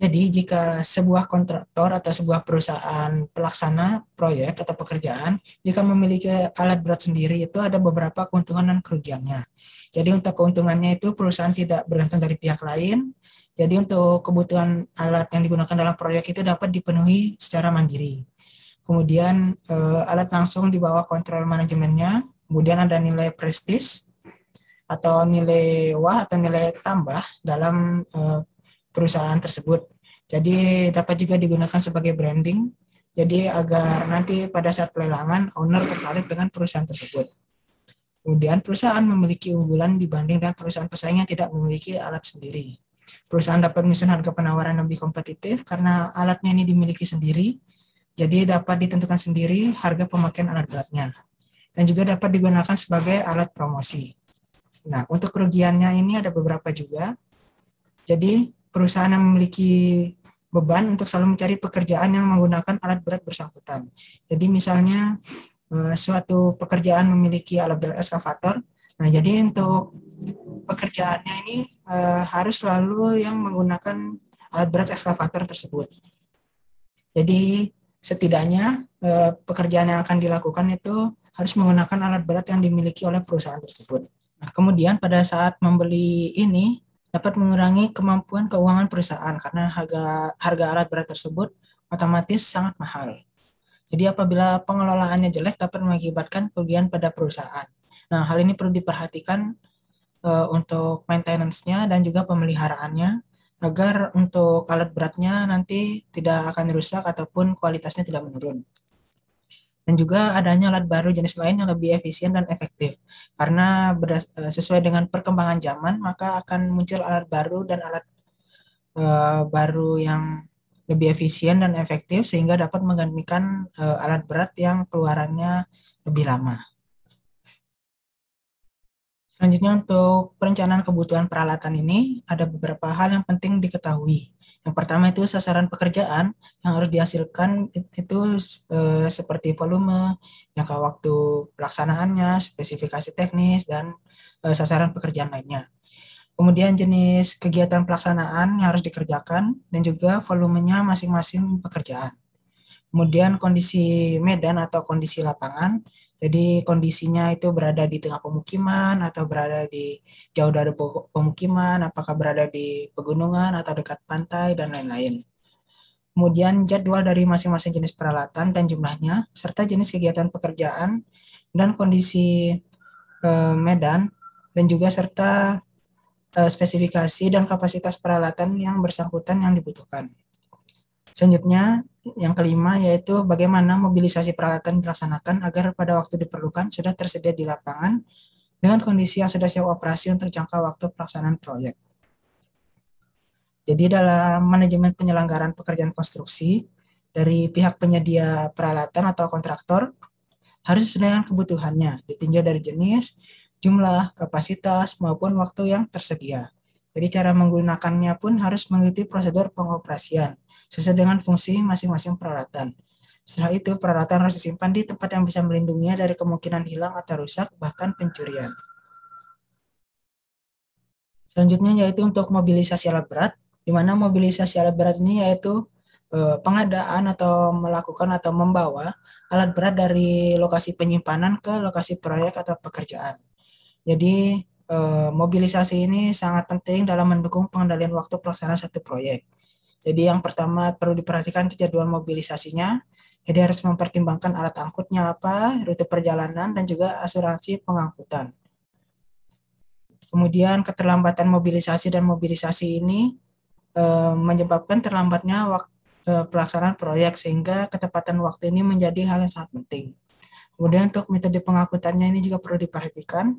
Jadi jika sebuah kontraktor atau sebuah perusahaan pelaksana proyek atau pekerjaan, jika memiliki alat berat sendiri itu ada beberapa keuntungan dan kerugiannya. Jadi untuk keuntungannya itu perusahaan tidak bergantung dari pihak lain. Jadi untuk kebutuhan alat yang digunakan dalam proyek itu dapat dipenuhi secara mandiri. Kemudian alat langsung di bawah kontrol manajemennya. Kemudian ada nilai prestis atau nilai wah atau nilai tambah dalam perusahaan tersebut. Jadi dapat juga digunakan sebagai branding. Jadi agar nanti pada saat pelelangan owner tertarik dengan perusahaan tersebut. Kemudian perusahaan memiliki unggulan dibanding dengan perusahaan pesaing yang tidak memiliki alat sendiri. Perusahaan dapat menyusun harga penawaran lebih kompetitif karena alatnya ini dimiliki sendiri. Jadi dapat ditentukan sendiri harga pemakaian alat beratnya. Dan juga dapat digunakan sebagai alat promosi. Nah, untuk kerugiannya ini ada beberapa juga. Jadi perusahaan yang memiliki beban untuk selalu mencari pekerjaan yang menggunakan alat berat bersangkutan. Jadi misalnya suatu pekerjaan memiliki alat berat eskavator, nah jadi untuk pekerjaannya ini harus selalu yang menggunakan alat berat eskavator tersebut. Jadi setidaknya pekerjaan yang akan dilakukan itu harus menggunakan alat berat yang dimiliki oleh perusahaan tersebut. Nah, kemudian pada saat membeli ini dapat mengurangi kemampuan keuangan perusahaan karena harga alat berat tersebut otomatis sangat mahal. Jadi apabila pengelolaannya jelek dapat mengakibatkan kerugian pada perusahaan. Nah, hal ini perlu diperhatikan untuk maintenance-nya dan juga pemeliharaannya agar untuk alat beratnya nanti tidak akan rusak ataupun kualitasnya tidak menurun. Dan juga adanya alat baru jenis lain yang lebih efisien dan efektif. Karena sesuai dengan perkembangan zaman, maka akan muncul alat baru dan alat baru yang lebih efisien dan efektif sehingga dapat menggantikan alat berat yang keluarannya lebih lama. Selanjutnya untuk perencanaan kebutuhan peralatan ini ada beberapa hal yang penting diketahui. Yang pertama itu sasaran pekerjaan yang harus dihasilkan itu seperti volume, jangka waktu pelaksanaannya, spesifikasi teknis, dan sasaran pekerjaan lainnya. Kemudian jenis kegiatan pelaksanaan yang harus dikerjakan dan juga volumenya masing-masing pekerjaan. Kemudian kondisi medan atau kondisi lapangan, jadi kondisinya itu berada di tengah pemukiman atau berada di jauh dari pemukiman, apakah berada di pegunungan atau dekat pantai dan lain-lain. Kemudian jadwal dari masing-masing jenis peralatan dan jumlahnya, serta jenis kegiatan pekerjaan dan kondisi medan, dan juga serta spesifikasi dan kapasitas peralatan yang bersangkutan yang dibutuhkan. Selanjutnya, yang kelima yaitu bagaimana mobilisasi peralatan dilaksanakan agar pada waktu diperlukan sudah tersedia di lapangan dengan kondisi yang sudah siap operasi untuk jangka waktu pelaksanaan proyek. Jadi dalam manajemen penyelenggaraan pekerjaan konstruksi, dari pihak penyedia peralatan atau kontraktor harus sesuai dengan kebutuhannya, ditinjau dari jenis, jumlah, kapasitas, maupun waktu yang tersedia. Jadi cara menggunakannya pun harus mengikuti prosedur pengoperasian sesuai dengan fungsi masing-masing peralatan. Setelah itu, peralatan harus disimpan di tempat yang bisa melindunginya dari kemungkinan hilang atau rusak, bahkan pencurian. Selanjutnya yaitu untuk mobilisasi alat berat, di mana mobilisasi alat berat ini yaitu pengadaan atau melakukan atau membawa alat berat dari lokasi penyimpanan ke lokasi proyek atau pekerjaan. Jadi mobilisasi ini sangat penting dalam mendukung pengendalian waktu pelaksanaan satu proyek. Jadi yang pertama perlu diperhatikan jadwal mobilisasinya. Jadi harus mempertimbangkan alat angkutnya apa, rute perjalanan, dan juga asuransi pengangkutan. Kemudian keterlambatan mobilisasi dan mobilisasi ini menyebabkan terlambatnya waktu pelaksanaan proyek sehingga ketepatan waktu ini menjadi hal yang sangat penting. Kemudian untuk metode pengangkutannya ini juga perlu diperhatikan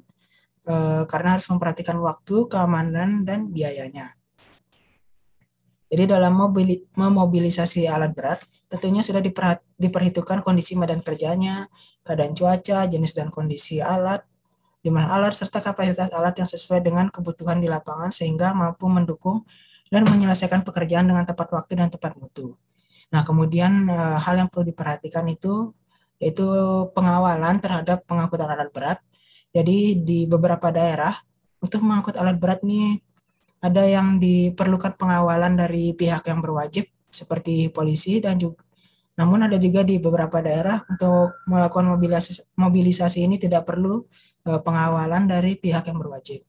karena harus memperhatikan waktu, keamanan, dan biayanya. Jadi dalam memobilisasi alat berat, tentunya sudah diperhitungkan kondisi medan kerjanya, keadaan cuaca, jenis dan kondisi alat, di mana alat serta kapasitas alat yang sesuai dengan kebutuhan di lapangan sehingga mampu mendukung dan menyelesaikan pekerjaan dengan tepat waktu dan tepat mutu. Nah, kemudian hal yang perlu diperhatikan itu yaitu pengawalan terhadap pengangkutan alat berat. Jadi di beberapa daerah untuk mengangkut alat berat ini ada yang diperlukan pengawalan dari pihak yang berwajib seperti polisi dan juga namun ada juga di beberapa daerah untuk melakukan mobilisasi ini tidak perlu pengawalan dari pihak yang berwajib.